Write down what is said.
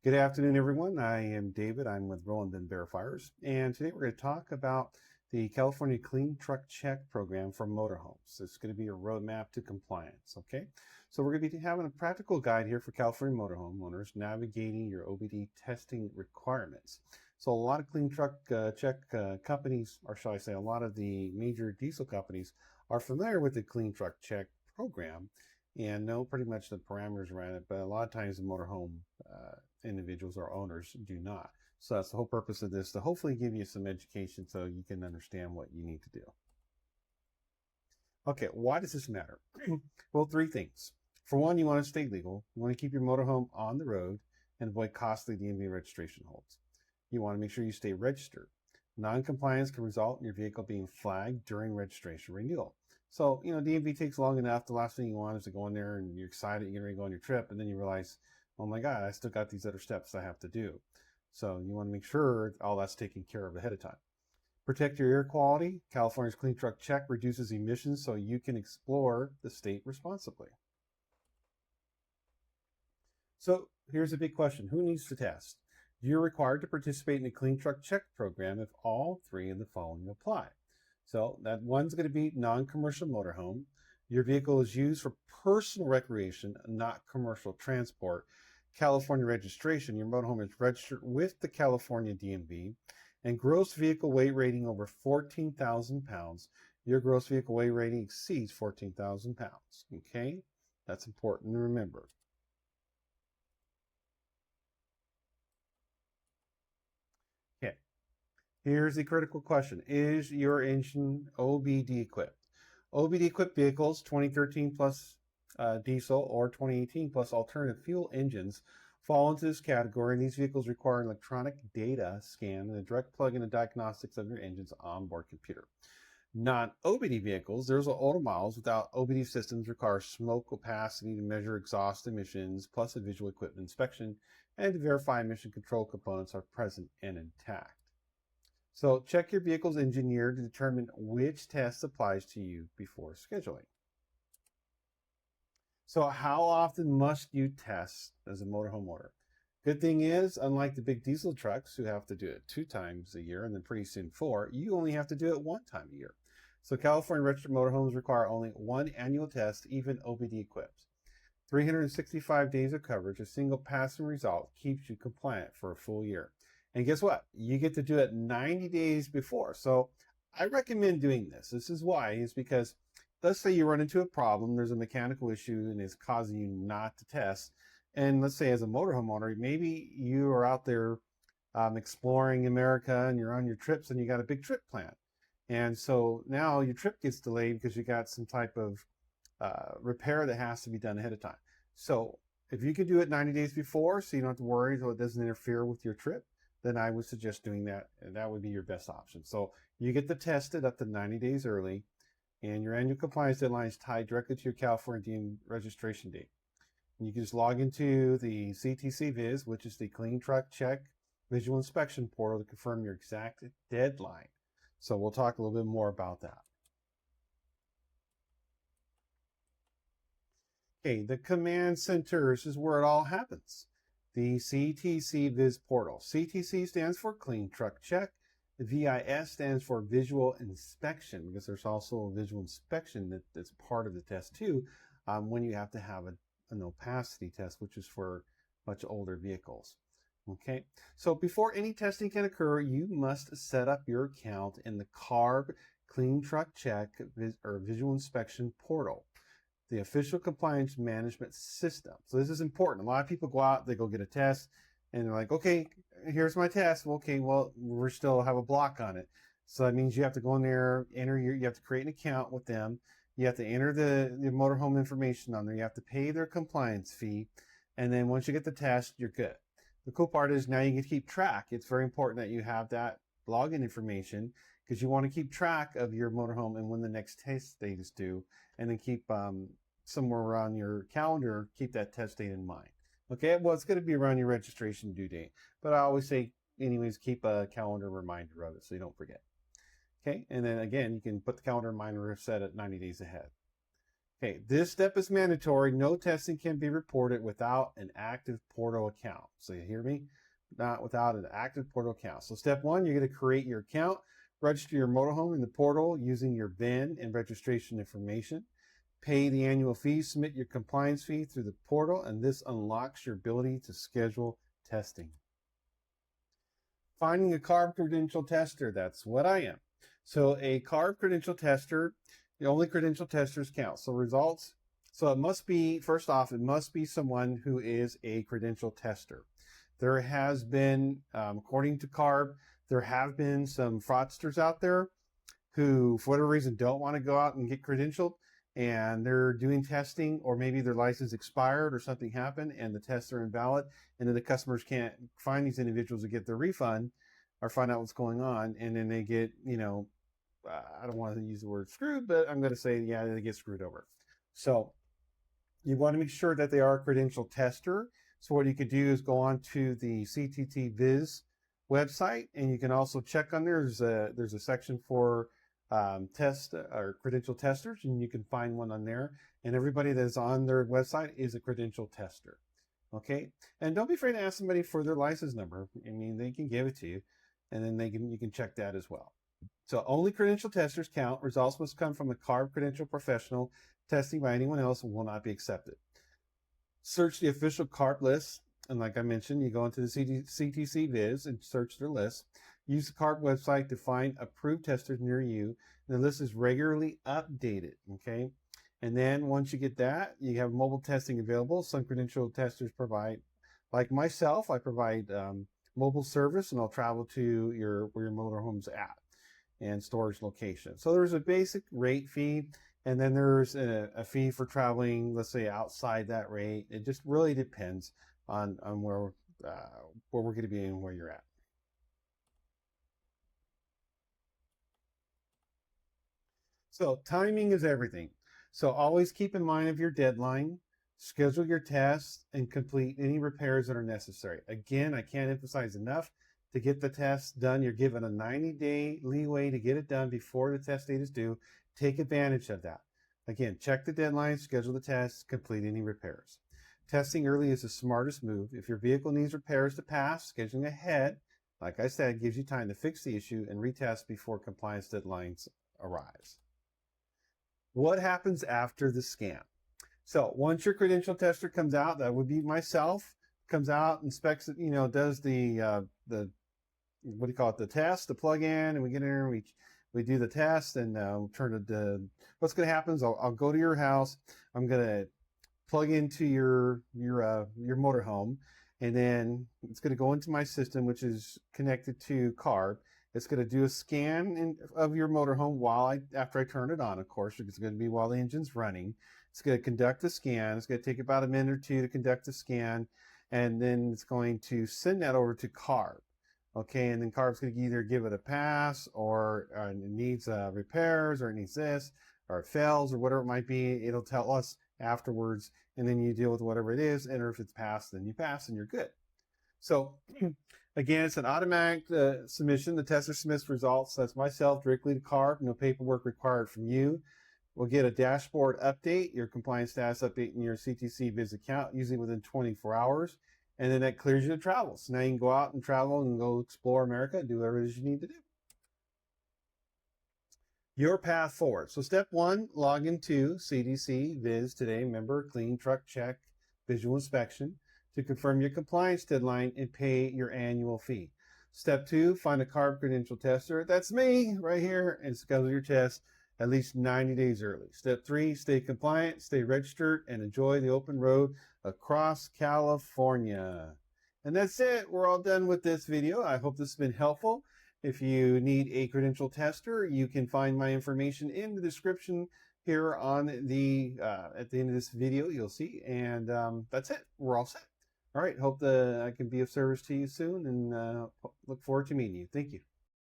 Good afternoon, everyone. I am David. I'm with Roland and Verifiers, and today we're going to talk about the California Clean Truck Check program for motorhomes. It's going to be a roadmap to compliance. Okay, so we're going to be having a practical guide here for California motorhome owners navigating your OBD testing requirements. So a lot of clean truck check companies, or shall I say, a lot of the major diesel companies are familiar with the Clean Truck Check program and know pretty much the parameters around it, but a lot of times the motorhome individuals or owners do not. So that's the whole purpose of this, to hopefully give you some education so you can understand what you need to do. Okay, why does this matter? Well, three things. For one, you want to stay legal. You want to keep your motorhome on the road and avoid costly DMV registration holds. You want to make sure you stay registered. Non-compliance can result in your vehicle being flagged during registration renewal. So, DMV takes long enough. The last thing you want is to go in there and you're excited, you're ready to go on your trip, and then you realize, oh my God, I still got these other steps I have to do. So you want to make sure all that's taken care of ahead of time. Protect your air quality. California's Clean Truck Check reduces emissions so you can explore the state responsibly. So here's a big question. Who needs to test? You're required to participate in the Clean Truck Check program if all three of the following apply. So that one's going to be non-commercial motorhome. Your vehicle is used for personal recreation, not commercial transport. California registration, your motorhome is registered with the California DMV, and gross vehicle weight rating over 14,000 pounds. Your gross vehicle weight rating exceeds 14,000 pounds. Okay, that's important to remember. Okay, here's the critical question. Is your engine OBD equipped? OBD equipped vehicles, 2013 plus diesel or 2018 plus alternative fuel engines fall into this category, and these vehicles require an electronic data scan and a direct plug-in and diagnostics of your engine's onboard computer. Non-OBD vehicles, those are older models without OBD systems, require smoke opacity to measure exhaust emissions, plus a visual equipment inspection, and to verify emission control components are present and intact. So check your vehicle's engineer to determine which test applies to you before scheduling. So how often must you test as a motorhome owner? Good thing is, unlike the big diesel trucks who have to do it 2 times a year and then pretty soon 4, you only have to do it 1 time a year. So California registered motorhomes require only 1 annual test, even OBD equipped. 365 days of coverage, a single passing result keeps you compliant for a full year. And guess what? You get to do it 90 days before. So I recommend doing this. This is why, is because let's say you run into a problem, there's a mechanical issue and it's causing you not to test. And let's say as a motorhome owner, maybe you are out there exploring America and you're on your trips and you got a big trip planned. And so now your trip gets delayed because you got some type of repair that has to be done ahead of time. So if you could do it 90 days before, so you don't have to worry so it doesn't interfere with your trip, then I would suggest doing that. And that would be your best option. So you get the tested up to 90 days early, and your annual compliance deadline is tied directly to your California DMV registration date. And you can just log into the CTC Viz, which is the Clean Truck Check visual inspection portal, to confirm your exact deadline. So we'll talk a little bit more about that. Okay, the command center, this is where it all happens. The CTC Viz portal. CTC stands for Clean Truck Check. The VIS stands for Visual Inspection, because there's also a visual inspection that's part of the test too, when you have to have an opacity test, which is for much older vehicles. Okay, so before any testing can occur, you must set up your account in the CARB Clean Truck Check or Visual Inspection portal, the official compliance management system. So this is important. A lot of people go out, they go get a test, and they're like, okay, here's my test. Okay, well, we still have a block on it. So that means you have to go in there, you have to create an account with them. You have to enter the motorhome information on there. You have to pay their compliance fee. And then once you get the test, you're good. The cool part is now you can keep track. It's very important that you have that login information, because you want to keep track of your motorhome and when the next test date is due, and then keep somewhere around your calendar, keep that test date in mind. Okay, well, it's going to be around your registration due date, but I always say, anyways, keep a calendar reminder of it so you don't forget. Okay, and then again, you can put the calendar reminder set at 90 days ahead. Okay, this step is mandatory. No testing can be reported without an active portal account. So you hear me? Not without an active portal account. So step one, you're going to create your account, register your motorhome in the portal using your VIN and registration information, pay the annual fee, submit your compliance fee through the portal, and this unlocks your ability to schedule testing. Finding a CARB credential tester, that's what I am. So a CARB credential tester, the only credential testers count. So results, so it must be, first off, it must be someone who is a credential tester. There has been, according to CARB, there have been some fraudsters out there who, for whatever reason, don't want to go out and get credentialed, and they're doing testing, or maybe their license expired or something happened and the tests are invalid, and then the customers can't find these individuals to get their refund or find out what's going on, and then they get, I don't want to use the word screwed, but I'm going to say, yeah, they get screwed over. So you want to make sure that they are a credential tester. So what you could do is go on to the CTT Viz website, and you can also check on there. There's a section for test or credential testers, and you can find one on there. And everybody that's on their website is a credential tester. Okay, and don't be afraid to ask somebody for their license number. I mean, they can give it to you, and then you can check that as well. So only credential testers count. Results must come from a CARB credential professional. Testing by anyone else will not be accepted. Search the official CARB list, and like I mentioned, you go into the CTC Viz and search their list. Use the CARB website to find approved testers near you. And the list is regularly updated, okay? And then once you get that, you have mobile testing available. Some credential testers provide, like myself, I provide mobile service, and I'll travel to where your motorhome's at and storage location. So there's a basic rate fee, and then there's a fee for traveling, let's say, outside that rate. It just really depends on where we're going to be and where you're at. So timing is everything. So always keep in mind of your deadline, schedule your tests, and complete any repairs that are necessary. Again, I can't emphasize enough, to get the test done, you're given a 90-day leeway to get it done before the test date is due. Take advantage of that. Again, check the deadline, schedule the test, complete any repairs. Testing early is the smartest move. If your vehicle needs repairs to pass, scheduling ahead, like I said, gives you time to fix the issue and retest before compliance deadlines arise. What happens after the scan? So once your credential tester comes out, that would be myself, comes out, inspects it, does the what do you call it, the test, the plug-in, and we get in there and we do the test, and turn it. What's going to happen is I'll go to your house. I'm going to plug into your motorhome, and then it's going to go into my system, which is connected to CARB. It's going to do a scan of your motorhome after I turn it on, of course, because it's going to be while the engine's running. It's going to conduct the scan. It's going to take about a minute or two to conduct the scan, and then it's going to send that over to CARB. Okay, and then CARB's going to either give it a pass, or it needs repairs, or it needs this, or it fails, or whatever it might be. It'll tell us afterwards, and then you deal with whatever it is, and if it's passed, then you pass, and you're good. So again, it's an automatic submission. The tester submits results. That's myself directly to CARB. No paperwork required from you. We'll get a dashboard update, your compliance status update in your CTC Viz account, usually within 24 hours. And then that clears you to travel. So now you can go out and travel and go explore America and do whatever it is you need to do. Your path forward. So step one, log into CTC Viz today. Remember, clean truck check, visual inspection, to confirm your compliance deadline and pay your annual fee. Step two, find a CARB credential tester. That's me right here, and schedule your test at least 90 days early. Step three, stay compliant, stay registered, and enjoy the open road across California. And that's it. We're all done with this video. I hope this has been helpful. If you need a credential tester, you can find my information in the description here on at the end of this video. You'll see, and that's it. We're all set. All right. Hope that I can be of service to you soon, and look forward to meeting you. Thank you.